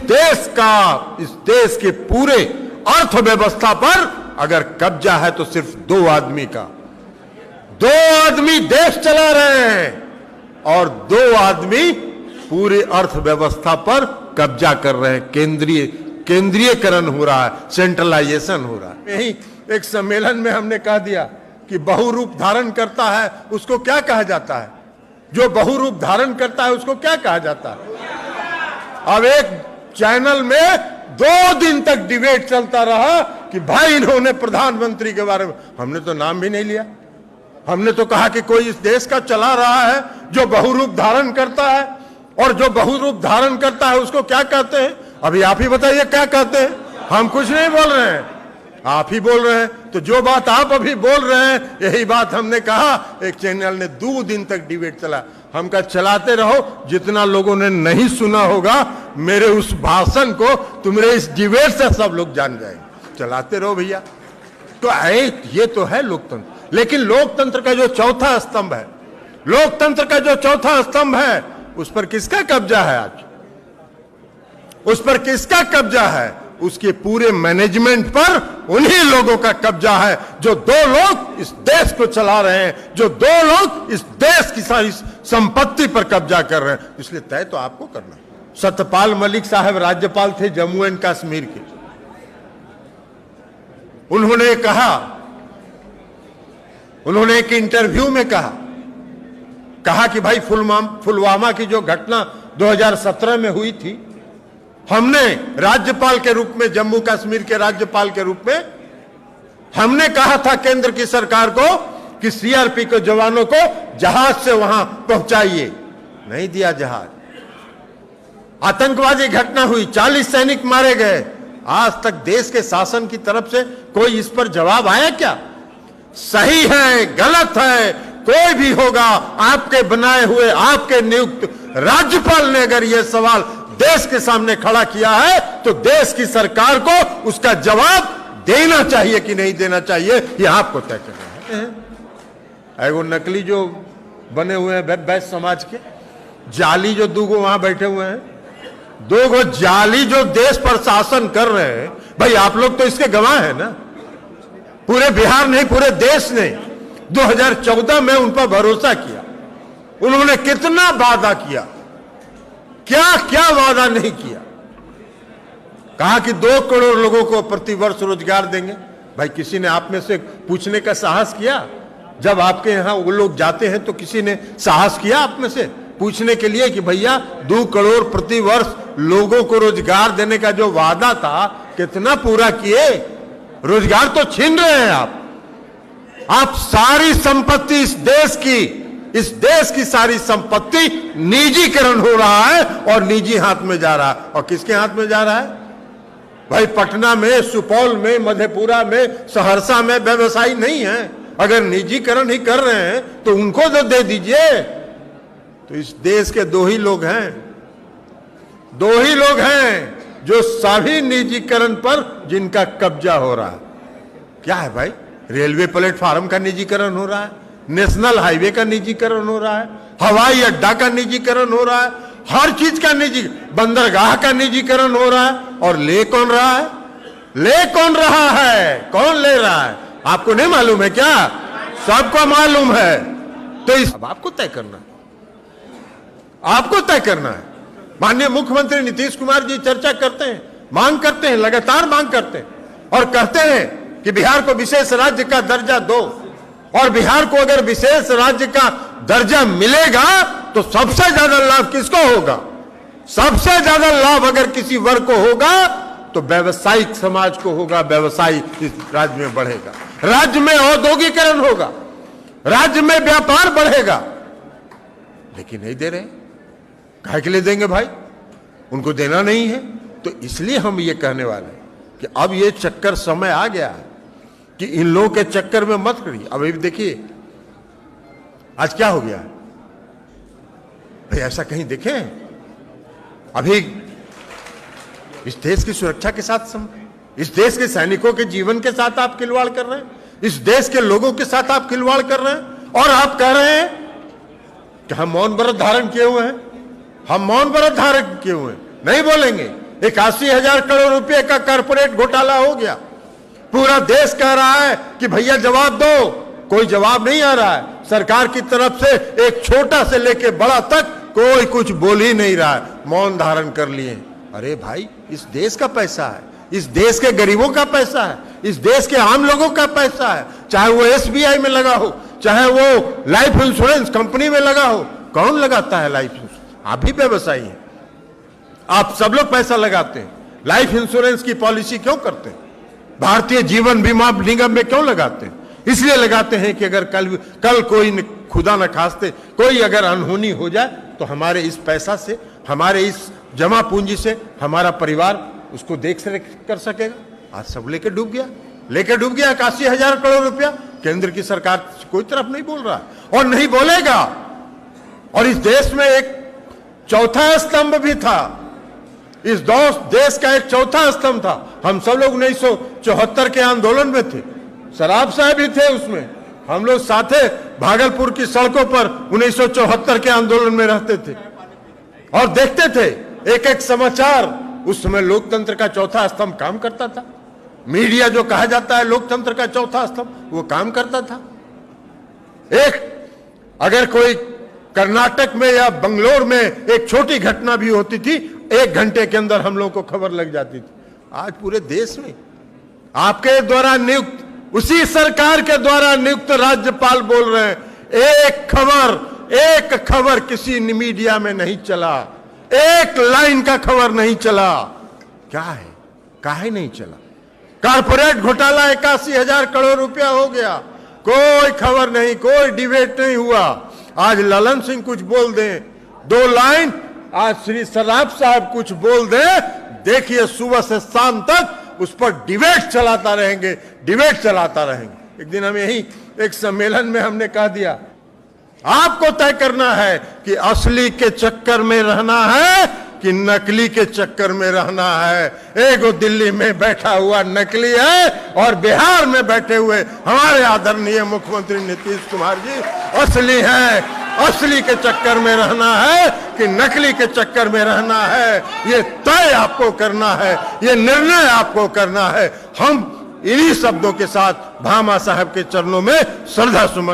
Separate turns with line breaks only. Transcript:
देश का, इस देश के पूरे अर्थव्यवस्था पर अगर कब्जा है तो सिर्फ दो आदमी का। दो आदमी देश चला रहे हैं और दो आदमी पूरे अर्थव्यवस्था पर कब्जा कर रहे हैं। केंद्रीयकरण हो रहा है, सेंट्रलाइजेशन हो रहा है। यही एक सम्मेलन में हमने कह दिया कि बहुरूप धारण करता है उसको क्या कहा जाता है? जो बहुरूप धारण करता है उसको क्या कहा जाता है? अब एक चैनल में 2 दिन तक डिबेट चलता रहा कि भाई इन्होंने प्रधानमंत्री के बारे में, हमने तो नाम भी नहीं लिया। हमने तो कहा कि कोई इस देश का चला रहा है जो बहुरूप धारण करता है, और जो बहुरूप धारण करता है उसको क्या कहते हैं? अभी आप ही बताइए क्या कहते हैं। हम कुछ नहीं बोल रहे हैं, आप ही बोल रहे हैं। तो जो बात आप अभी बोल रहे हैं यही बात हमने कहा। एक चैनल ने 2 दिन तक डिबेट चला। हम कहा चलाते रहो, जितना लोगों ने नहीं सुना होगा मेरे उस भाषण को, तुम्हारे इस डिबेट से सब लोग जान जाएंगे। चलाते रहो भैया। तो ये तो है लोकतंत्र। लेकिन लोकतंत्र का जो चौथा स्तंभ है, लोकतंत्र का जो चौथा स्तंभ है, उस पर किसका कब्जा है आज? उस पर किसका कब्जा है? उसके पूरे मैनेजमेंट पर उन्हीं लोगों का कब्जा है जो 2 लोग इस देश को चला रहे हैं, जो 2 लोग इस देश की सारी संपत्ति पर कब्जा कर रहे हैं। इसलिए तय तो आपको करना है। सत्यपाल मलिक साहब राज्यपाल थे जम्मू एंड कश्मीर के। उन्होंने कहा, उन्होंने एक इंटरव्यू में कहा कि भाई पुलवामा की जो घटना 2017 में हुई थी, हमने राज्यपाल के रूप में, जम्मू कश्मीर के राज्यपाल के रूप में, हमने कहा था केंद्र की सरकार को कि सीआरपी के जवानों को जहाज से वहां पहुंचाइए। नहीं दिया जहाज। आतंकवादी घटना हुई, 40 सैनिक मारे गए। आज तक देश के शासन की तरफ से कोई इस पर जवाब आया क्या? सही है, गलत है, कोई भी होगा, आपके बनाए हुए, आपके नियुक्त राज्यपाल ने अगर यह सवाल देश के सामने खड़ा किया है तो देश की सरकार को उसका जवाब देना चाहिए कि नहीं देना चाहिए, यह आपको तय करना है। वो नकली जो बने हुए हैं वैश्य समाज के, जाली जो 2 वहां बैठे हुए हैं, 2 जाली जो देश पर शासन कर रहे हैं, भाई आप लोग तो इसके गवाह हैं ना। पूरे बिहार नहीं, पूरे देश ने 2014 में उन पर भरोसा किया। उन्होंने कितना वादा किया, क्या क्या वादा नहीं किया। कहा कि 2 करोड़ लोगों को प्रतिवर्ष रोजगार देंगे। भाई किसी ने आप में से पूछने का साहस किया? जब आपके यहां वो लोग जाते हैं तो किसी ने साहस किया आप में से पूछने के लिए कि भैया 2 करोड़ प्रतिवर्ष लोगों को रोजगार देने का जो वादा था कितना पूरा किए? रोजगार तो छीन रहे हैं आप सारी संपत्ति इस देश की सारी संपत्ति निजीकरण हो रहा है और निजी हाथ में जा रहा है। और किसके हाथ में जा रहा है? भाई पटना में, सुपौल में, मधेपुरा में, सहरसा में व्यवसायी नहीं है। अगर निजीकरण ही कर रहे हैं तो उनको तो दे दीजिए। तो इस देश के 2 ही लोग हैं जो सभी निजीकरण पर जिनका कब्जा हो रहा है। क्या है भाई? रेलवे प्लेटफार्म का निजीकरण हो रहा है, नेशनल हाईवे का निजीकरण हो रहा है, हवाई अड्डा का निजीकरण हो रहा है, हर चीज का बंदरगाह का निजीकरण हो रहा है। और ले कौन रहा है? कौन ले रहा है? आपको नहीं मालूम है क्या? सबको मालूम है। तो अब आपको तय करना है। माननीय मुख्यमंत्री नीतीश कुमार जी चर्चा करते हैं, मांग करते हैं, लगातार मांग करते हैं और कहते हैं कि बिहार को विशेष राज्य का दर्जा दो। और बिहार को अगर विशेष राज्य का दर्जा मिलेगा तो सबसे ज्यादा लाभ किसको होगा? सबसे ज्यादा लाभ अगर किसी वर्ग को होगा तो व्यावसायिक समाज को होगा। व्यवसाय इस राज्य में बढ़ेगा, राज्य में औद्योगिकरण होगा, राज्य में व्यापार बढ़ेगा। लेकिन नहीं दे रहे। काहे के लिए देंगे भाई? उनको देना नहीं है। तो इसलिए हम ये कहने वाले हैं कि अब ये चक्कर समय आ गया है कि इन लोगों के चक्कर में मत करिए। अब देखिए आज क्या हो गया भाई, ऐसा कहीं देखे? अभी इस देश की सुरक्षा के साथ, इस देश के सैनिकों के जीवन के साथ आप खिलवाड़ कर रहे हैं, इस देश के लोगों के साथ आप खिलवाड़ कर रहे हैं। और आप कह रहे हैं कि हम मौन व्रत धारण किए हुए हैं, हम मौन व्रत धारण किए हुए हैं, नहीं बोलेंगे। 81,000 करोड़ रुपए का कारपोरेट घोटाला हो गया। पूरा देश कह रहा है कि भैया जवाब दो, कोई जवाब नहीं आ रहा है। सरकार की तरफ से एक छोटा से लेके बड़ा तक कोई कुछ बोल ही नहीं रहा है, मौन धारण कर लिए। अरे भाई, इस देश का पैसा है, इस देश के गरीबों का पैसा है, इस देश के आम लोगों का पैसा है। चाहे वो SBI में लगा हो, चाहे वो लाइफ इंश्योरेंस कंपनी में लगा हो। कौन लगाता है लाइफ इंश्योरेंस? आप भी व्यवसायी हैं, आप सब लोग पैसा लगाते हैं। लाइफ इंश्योरेंस की पॉलिसी क्यों करते हैं? भारतीय जीवन बीमा निगम में क्यों लगाते हैं? इसलिए लगाते हैं कि अगर कल कोई खुदा न खास्ते कोई अगर अनहोनी हो जाए तो हमारे इस पैसा से, हमारे इस जमा पूंजी से हमारा परिवार उसको देख कर सकेगा। आज सब लेके डूब गया, 81,000 करोड़ रुपया। केंद्र की सरकार कोई तरफ नहीं बोल रहा और नहीं बोलेगा। और इस देश में एक चौथा स्तंभ भी था, इस देश का एक चौथा स्तंभ था। हम सब लोग 1974 के आंदोलन में थे, सराफ साहब भी थे उसमें। हम लोग साथे भागलपुर की सड़कों पर 1974 के आंदोलन में रहते थे और देखते थे एक एक समाचार। उस समय लोकतंत्र का चौथा स्तंभ काम करता था। मीडिया जो कहा जाता है लोकतंत्र का चौथा स्तंभ, वो काम करता था। अगर कोई कर्नाटक में या बंगलोर में एक छोटी घटना भी होती थी, 1 घंटे के अंदर हम लोगों को खबर लग जाती थी। आज पूरे देश में आपके द्वारा नियुक्त, उसी सरकार के द्वारा नियुक्त राज्यपाल बोल रहे हैं, एक खबर किसी मीडिया में नहीं चला, एक लाइन का खबर नहीं चला। क्या है, काहे नहीं चला? कारपोरेट घोटाला 81,000 करोड़ रुपया हो गया, कोई खबर नहीं, कोई डिबेट नहीं हुआ। आज ललन सिंह कुछ बोल दें, 2 लाइन, आज श्री सराफ साहब कुछ बोल दें, देखिए सुबह से शाम तक उस पर डिबेट चलाता रहेंगे। एक दिन हम यही एक सम्मेलन में हमने कह दिया, आपको तय करना है कि असली के चक्कर में रहना है कि नकली के चक्कर में रहना है। एगो दिल्ली में बैठा हुआ नकली है और बिहार में बैठे हुए हमारे आदरणीय मुख्यमंत्री नीतीश कुमार जी असली हैं। असली के चक्कर में रहना है कि नकली के चक्कर में रहना है, ये तय आपको करना है, ये निर्णय आपको करना है। हम इन्हीं शब्दों के साथ भामा साहब के चरणों में श्रद्धा सुमन